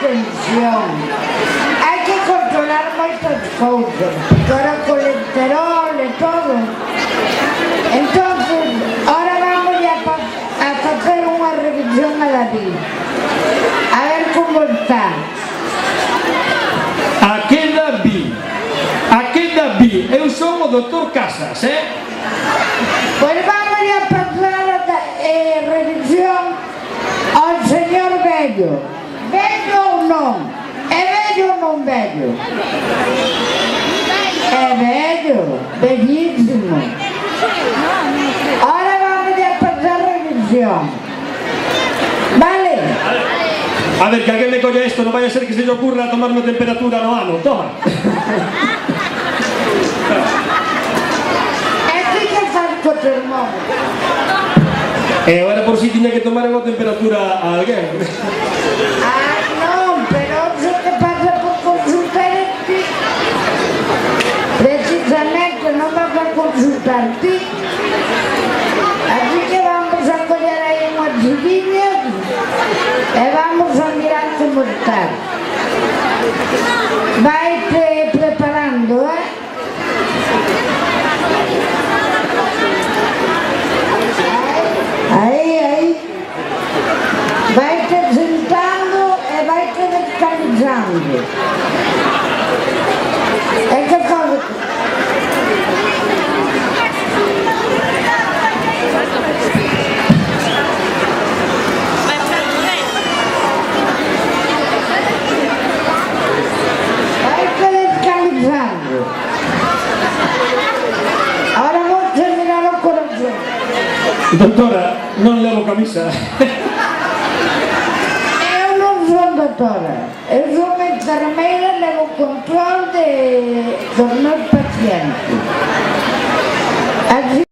prevención. Hai que controlar moitas cousas, porque ahora colesterol e todo. Entonces, ahora vamos a facer unha revisión a David. A ver como está. A que David? Eu son o doutor Casas, Pois vamos a pasar a revisión ao señor vello. Vello ou non? É vello ou non vello? É vello, bellísimo. Ahora vamos a pasar a revisión. Vale? A ver, que alguén me colla isto, non vai a ser que se lle ocurra tomarme temperatura no ano, toma. É que faz co termómetro. E agora por si tiña que tomar unha temperatura a alguén. Non, pero eso que pasa por consultar en ti. Precisamente non vas a consultar ti. Así que vamos a coller aí unhas chiquillas e vamos a mirar como está. Vaite preparando, Aí. Vai-te sentando e vai-te descansando. É que pode... Vai-te descansando. Ahora vou terminar o corazón. Doutora, non levo camisa. Eu non son doutora, eu son enfermeira, levo control dos meus pacientes. Así